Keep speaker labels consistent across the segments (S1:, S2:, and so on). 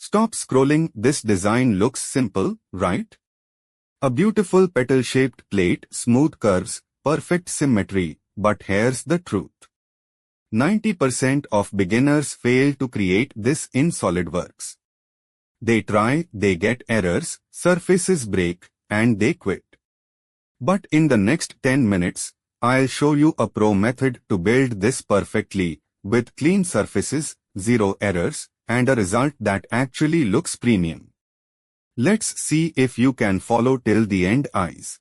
S1: Stop scrolling, this design looks simple, right? A beautiful petal-shaped plate, smooth curves, perfect symmetry, but here's the truth. 90% of beginners fail to create this in SolidWorks. They try, they get errors, surfaces break, and they quit. But in the next 10 minutes, I'll show you a pro method to build this perfectly, with clean surfaces, zero errors, and a result that actually looks premium. Let's see if you can follow till the end, eyes.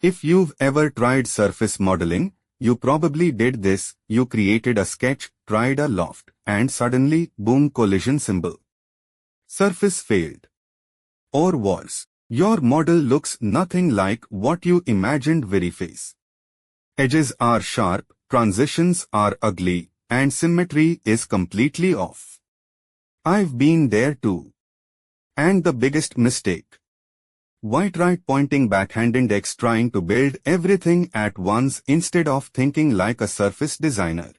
S1: If you've ever tried surface modeling, you probably did this. You created a sketch, tried a loft, and suddenly, boom, collision symbol. Surface failed. Or worse, your model looks nothing like what you imagined. Very face. Edges are sharp, transitions are ugly, and symmetry is completely off. I've been there too. And the biggest mistake. White right pointing backhand index, trying to build everything at once instead of thinking like a surface designer.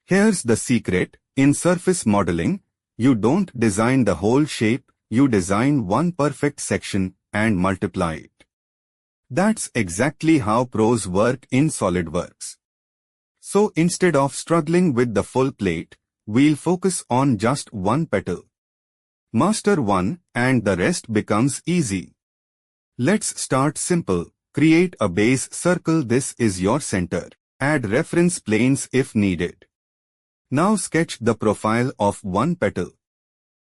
S1: Here's the secret: in surface modeling, you don't design the whole shape, you design one perfect section and multiply it. That's exactly how pros work in SolidWorks. So instead of struggling with the full plate, we'll focus on just one petal. Master one, and the rest becomes easy. Let's start simple. Create a base circle. This is your center. Add reference planes if needed. Now sketch the profile of one petal.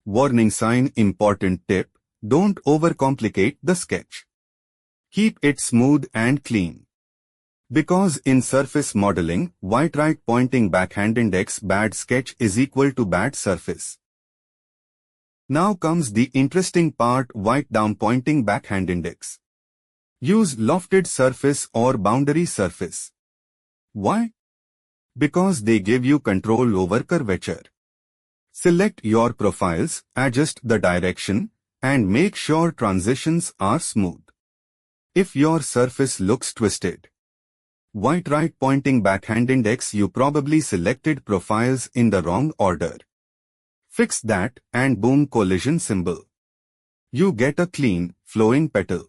S1: Warning sign: important tip, don't overcomplicate the sketch. Keep it smooth and clean. Because in surface modeling, white right pointing backhand index, bad sketch is equal to bad surface. Now comes the interesting part: white down pointing backhand index. Use lofted surface or boundary surface. Why? Because they give you control over curvature. Select your profiles, adjust the direction, and make sure transitions are smooth. If your surface looks twisted, white right pointing backhand index, you probably selected profiles in the wrong order. Fix that, and boom, collision symbol. You get a clean, flowing petal.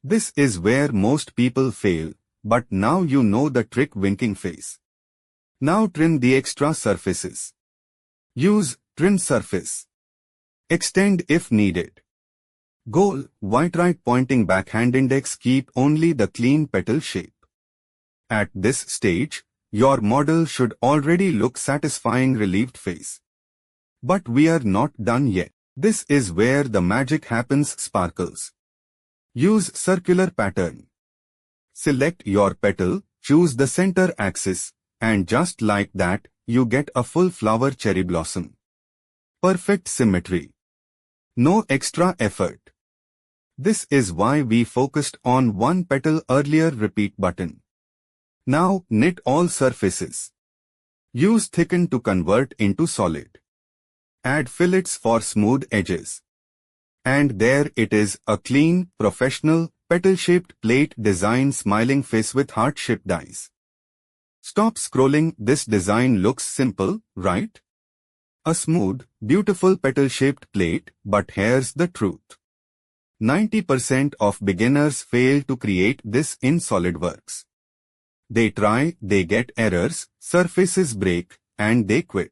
S1: This is where most people fail, but now you know the trick: winking face. Now trim the extra surfaces. Use trim surface. Extend if needed. Goal: white right pointing backhand index, keep only the clean petal shape. At this stage, your model should already look satisfying, relieved face. But we are not done yet. This is where the magic happens: sparkles. Use circular pattern. Select your petal, choose the center axis, and just like that, you get a full flower cherry blossom. Perfect symmetry. No extra effort. This is why we focused on one petal earlier. Repeat button. Now, knit all surfaces. Use Thicken to convert into solid. Add fillets for smooth edges. And there it is, a clean, professional, petal-shaped plate design, smiling face with heart-shaped eyes. Stop scrolling, this design looks simple, right? A smooth, beautiful petal-shaped plate, but here's the truth. 90% of beginners fail to create this in SolidWorks. They try, they get errors, surfaces break, and they quit.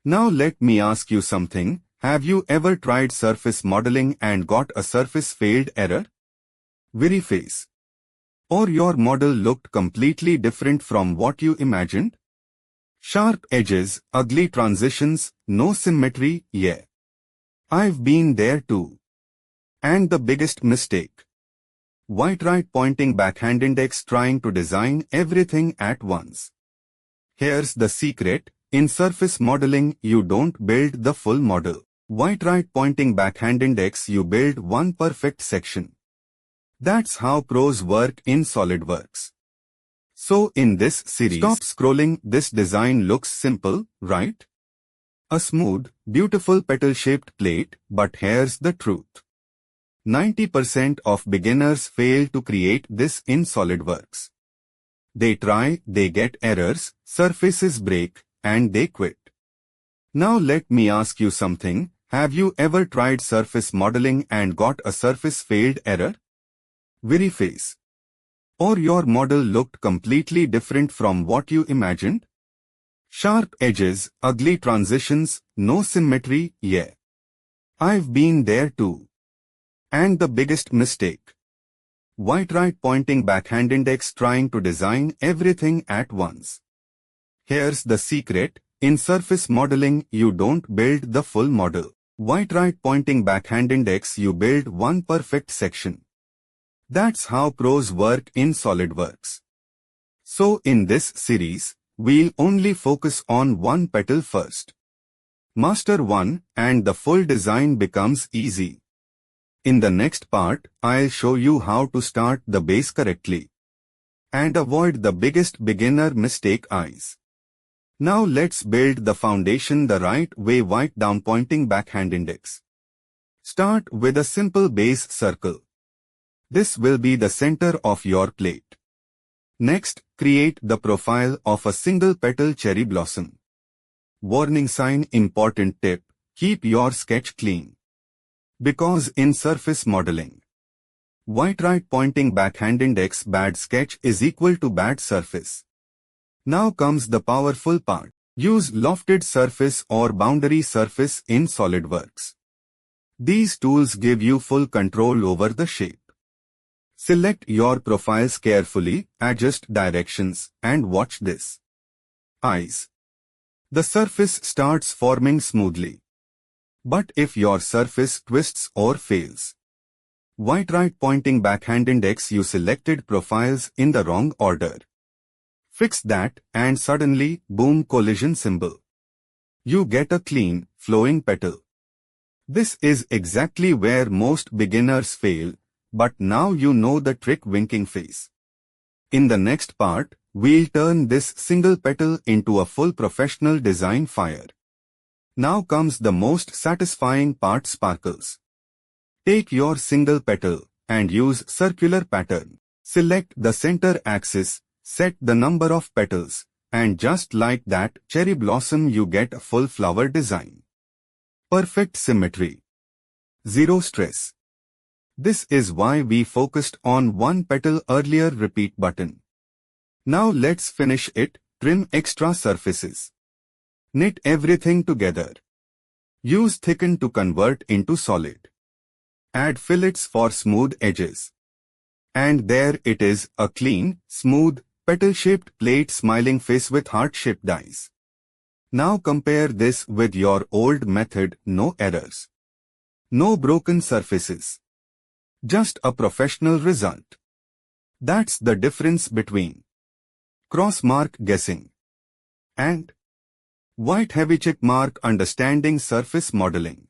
S1: Now let me ask you something: have you ever tried surface modeling and got a surface failed error? Very face. Or your model looked completely different from what you imagined? Sharp edges, ugly transitions, no symmetry, yeah. I've been there too. And the biggest mistake: white right pointing backhand index, trying to design everything at once. Here's the secret: in surface modeling, you don't build the full model. White right pointing backhand index, you build one perfect section. That's how pros work in SolidWorks. So in this series, stop scrolling, this design looks simple, right? A smooth, beautiful petal-shaped plate, but here's the truth. 90% of beginners fail to create this in SolidWorks. They try, they get errors, surfaces break, and they quit. Now let me ask you something: Have you ever tried surface modeling and got a surface failed error? Weary face. Or your model looked completely different from what you imagined? Sharp edges, ugly transitions, no symmetry, yeah. I've been there too. And the biggest mistake. White right pointing backhand index trying to design everything at once. Here's the secret, in surface modeling you don't build the full model. White right pointing backhand index you build one perfect section. That's how pros work in SolidWorks. So in this series, we'll only focus on one petal first. Master one and the full design becomes easy. In the next part, I'll show you how to start the base correctly and avoid the biggest beginner mistake eyes. Now let's build the foundation the right way. White down pointing backhand index. Start with a simple base circle. This will be the center of your plate. Next, create the profile of a single petal cherry blossom. Warning sign: important tip, keep your sketch clean. Because in surface modeling, white right pointing backhand index bad sketch is equal to bad surface. Now comes the powerful part. Use lofted surface or boundary surface in SolidWorks. These tools give you full control over the shape. Select your profiles carefully, adjust directions, and watch this. Eyes. The surface starts forming smoothly. But if your surface twists or fails, white right pointing backhand index you selected profiles in the wrong order. Fix that and suddenly, boom, collision symbol. You get a clean, flowing petal. This is exactly where most beginners fail, but now you know the trick. Winking face. In the next part, we'll turn this single petal into a full professional design fire. Now comes the most satisfying part: sparkles. Take your single petal and use circular pattern. Select the center axis, set the number of petals, and just like that cherry blossom you get a full flower design. Perfect symmetry. Zero stress. This is why we focused on one petal earlier. Repeat button. Now let's finish it. Trim extra surfaces. Knit everything together. Use Thicken to convert into solid. Add fillets for smooth edges. And there it is, a clean, smooth, petal-shaped plate smiling face with heart-shaped eyes. Now compare this with your old method. No errors. No broken surfaces. Just a professional result. That's the difference between cross-mark guessing and white heavy check mark understanding. Surface modeling.